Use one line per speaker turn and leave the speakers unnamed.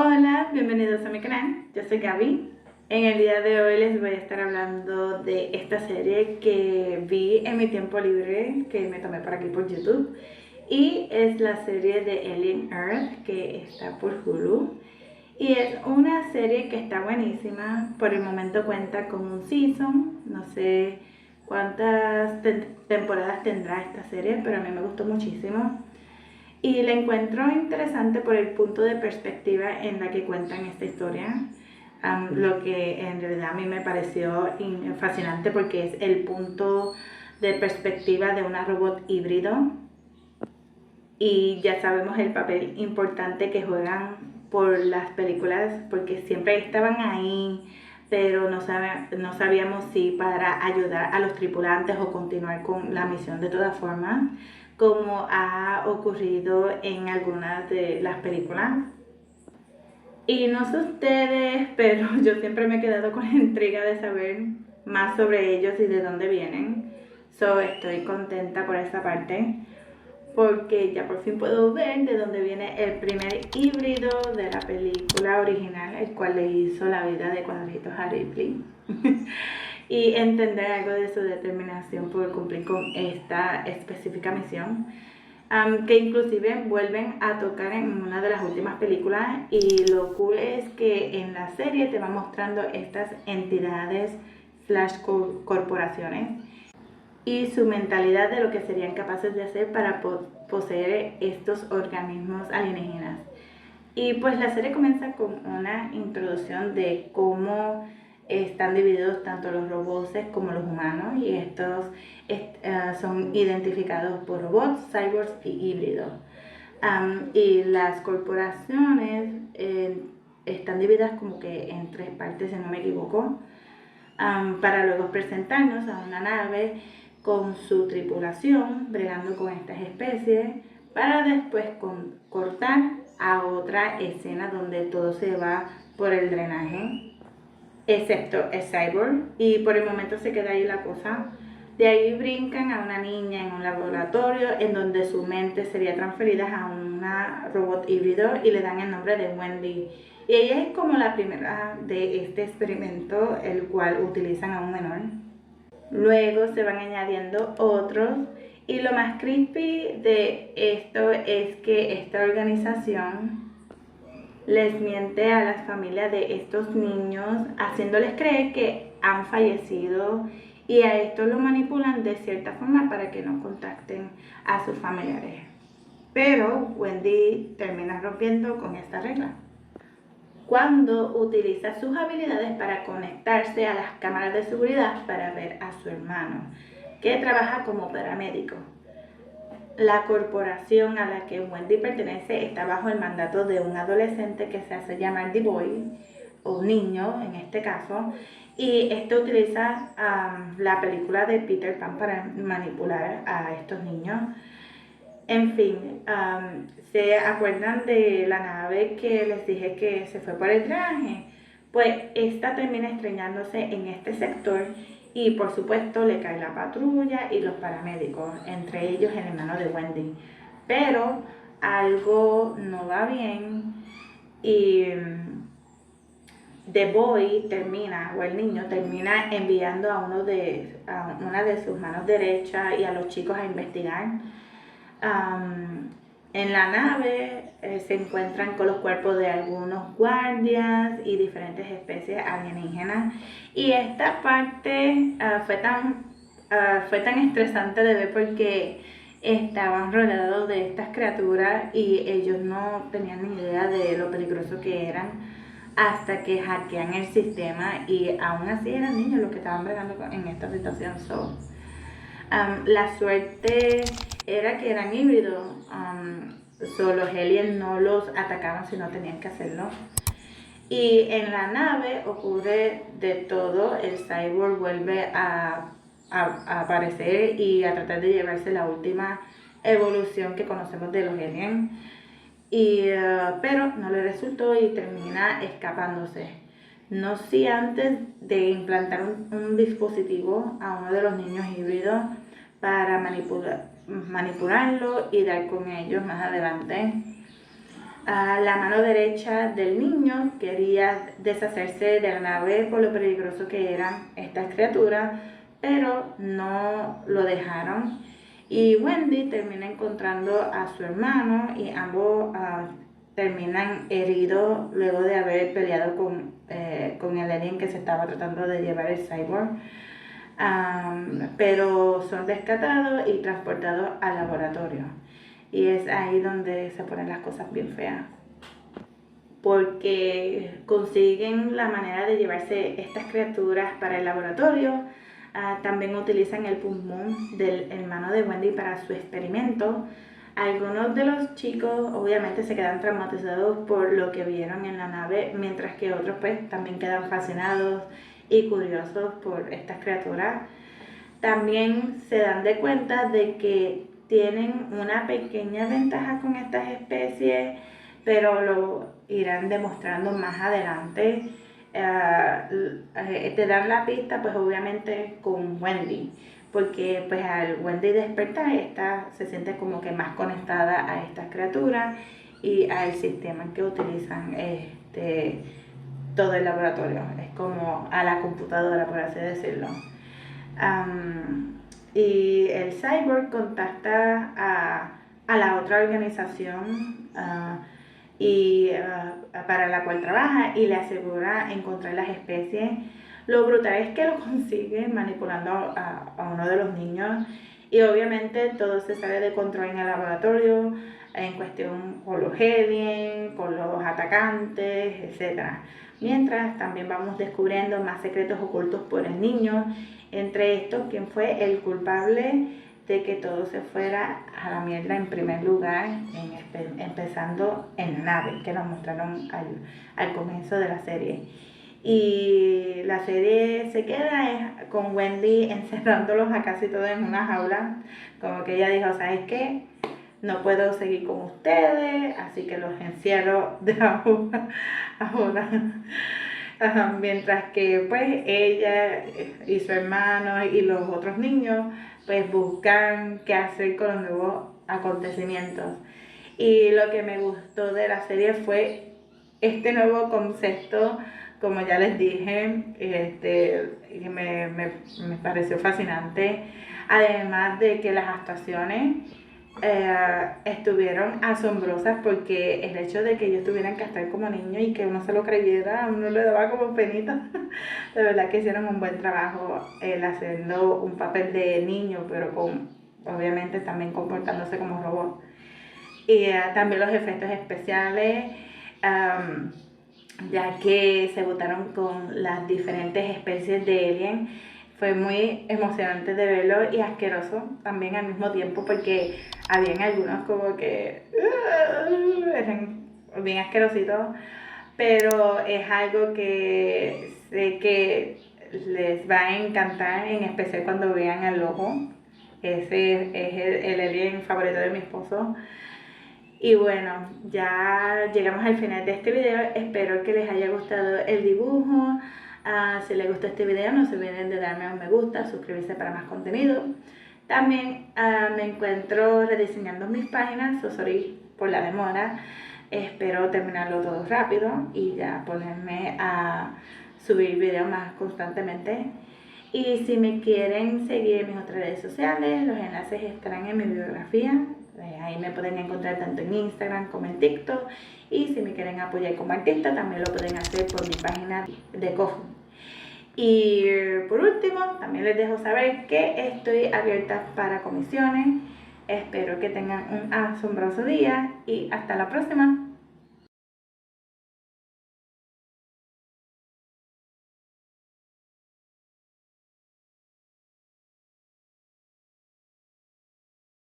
Hola, bienvenidos a mi canal, yo soy Gaby. En el día de hoy les voy a estar hablando de esta serie que vi en mi tiempo libre, que me tomé por aquí por YouTube. Y es la serie de Alien Earth, que está por Hulu. Y es una serie que está buenísima, por el momento cuenta con un season, no sé cuántas temporadas tendrá esta serie, pero a mí me gustó muchísimo. Y la encuentro interesante por el punto de perspectiva en la que cuentan esta historia. Lo que en realidad a mí me pareció fascinante porque es el punto de perspectiva de una robot híbrido. Y ya sabemos el papel importante que juegan por las películas porque siempre estaban ahí, pero no sabíamos si para ayudar a los tripulantes o continuar con la misión de todas formas, como ha ocurrido en algunas de las películas. Y no sé ustedes, pero yo siempre me he quedado con la intriga de saber más sobre ellos y de dónde vienen. Estoy contenta por esa parte, porque ya por fin puedo ver de dónde viene el primer híbrido de la película original, el cual le hizo la vida de cuadritos a Ripley. Y entender algo de su determinación por cumplir con esta específica misión, que inclusive vuelven a tocar en una de las últimas películas. Y lo cool es que en la serie te va mostrando estas entidades slash corporaciones y su mentalidad de lo que serían capaces de hacer para poseer estos organismos alienígenas. Y pues la serie comienza con una introducción de cómo están divididos tanto los robots como los humanos, y estos son identificados por robots, cyborgs y híbridos. Y las corporaciones están divididas como que en tres partes, si no me equivoco, para luego presentarnos a una nave con su tripulación bregando con estas especies, para después cortar a otra escena donde todo se va por el drenaje, excepto el cyborg, y por el momento se queda ahí la cosa. De ahí brincan a una niña en un laboratorio en donde su mente sería transferida a una robot híbrido y le dan el nombre de Wendy. Y ella es como la primera de este experimento, el cual utilizan a un menor. Luego se van añadiendo otros, y lo más creepy de esto es que esta organización les miente a las familias de estos niños, haciéndoles creer que han fallecido, y a esto lo manipulan de cierta forma para que no contacten a sus familiares. Pero Wendy termina rompiendo con esta regla cuando utiliza sus habilidades para conectarse a las cámaras de seguridad para ver a su hermano, que trabaja como paramédico. La corporación a la que Wendy pertenece está bajo el mandato de un adolescente que se hace llamar The Boy, o niño en este caso, y esto utiliza la película de Peter Pan para manipular a estos niños. En fin, ¿se acuerdan de la nave que les dije que se fue por el drenaje? Pues esta termina estrellándose en este sector, y por supuesto le cae la patrulla y los paramédicos, entre ellos el hermano de Wendy. Pero algo no va bien, y The Boy termina, o el niño termina enviando a una de sus manos derechas y a los chicos a investigar. En la nave se encuentran con los cuerpos de algunos guardias y diferentes especies alienígenas, y esta parte fue tan estresante de ver porque estaban rodeados de estas criaturas y ellos no tenían ni idea de lo peligroso que eran hasta que hackean el sistema, y aún así eran niños los que estaban bregando en esta situación. La suerte era que eran híbridos, los aliens no los atacaban si no tenían que hacerlo. Y en la nave ocurre de todo. El cyborg vuelve a aparecer y a tratar de llevarse la última evolución que conocemos de los aliens, pero no le resultó y termina escapándose. No si antes de implantar un dispositivo a uno de los niños híbridos para manipularlo y dar con ellos más adelante. La mano derecha del niño quería deshacerse de la nave por lo peligroso que eran estas criaturas, pero no lo dejaron. Y Wendy termina encontrando a su hermano y ambos terminan heridos luego de haber peleado con el alien que se estaba tratando de llevar el cyborg. Pero son rescatados y transportados al laboratorio. Y es ahí donde se ponen las cosas bien feas. Porque consiguen la manera de llevarse estas criaturas para el laboratorio. También utilizan el pulmón del hermano de Wendy para su experimento. Algunos de los chicos obviamente se quedan traumatizados por lo que vieron en la nave, mientras que otros pues también quedan fascinados y curiosos por estas criaturas. También se dan de cuenta de que tienen una pequeña ventaja con estas especies, pero lo irán demostrando más adelante. Te dan la pista pues obviamente con Wendy, porque pues al Wendy despertar, esta se siente como que más conectada a estas criaturas y al sistema que utilizan todo el laboratorio. Es como a la computadora, por así decirlo. Y el cyborg contacta a la otra organización para la cual trabaja y le asegura encontrar las especies. Lo brutal es que lo consigue manipulando a uno de los niños, y obviamente todo se sale de control en el laboratorio en cuestión con los aliens, con los atacantes, etc. Mientras también vamos descubriendo más secretos ocultos por el niño, entre estos quién fue el culpable de que todo se fuera a la mierda en primer lugar, empezando en la nave que nos mostraron al comienzo de la serie. Y la serie se queda con Wendy encerrándolos a casi todos en una jaula, como que ella dijo, ¿sabes qué? No puedo seguir con ustedes, así que los encierro de ahora. Mientras que pues ella y su hermano y los otros niños pues buscan qué hacer con los nuevos acontecimientos. Y lo que me gustó de la serie fue este nuevo concepto, como ya les dije, me pareció fascinante. Además de que las actuaciones estuvieron asombrosas, porque el hecho de que ellos tuvieran que estar como niños y que uno se lo creyera, a uno le daba como penita. De verdad que hicieron un buen trabajo haciendo un papel de niño, pero obviamente también comportándose como robot. Y también los efectos especiales, ya que se botaron con las diferentes especies de alien. Fue muy emocionante de verlo y asqueroso también al mismo tiempo, porque habían algunos como que eran bien asquerositos, pero es algo que sé que les va a encantar, en especial cuando vean el ojo. Ese es el alien favorito de mi esposo. Y bueno, ya llegamos al final de este video. Espero que les haya gustado el dibujo. Si les gustó este video, no se olviden de darme un me gusta, suscribirse para más contenido. También me encuentro rediseñando mis páginas, sorry por la demora. Espero terminarlo todo rápido y ya ponerme a subir videos más constantemente. Y si me quieren seguir en mis otras redes sociales, los enlaces estarán en mi biografía. Ahí me pueden encontrar tanto en Instagram como en TikTok. Y si me quieren apoyar como artista, también lo pueden hacer por mi página de Ko-fi. Y por último, también les dejo saber que estoy abierta para comisiones. Espero que tengan un asombroso día y hasta la próxima.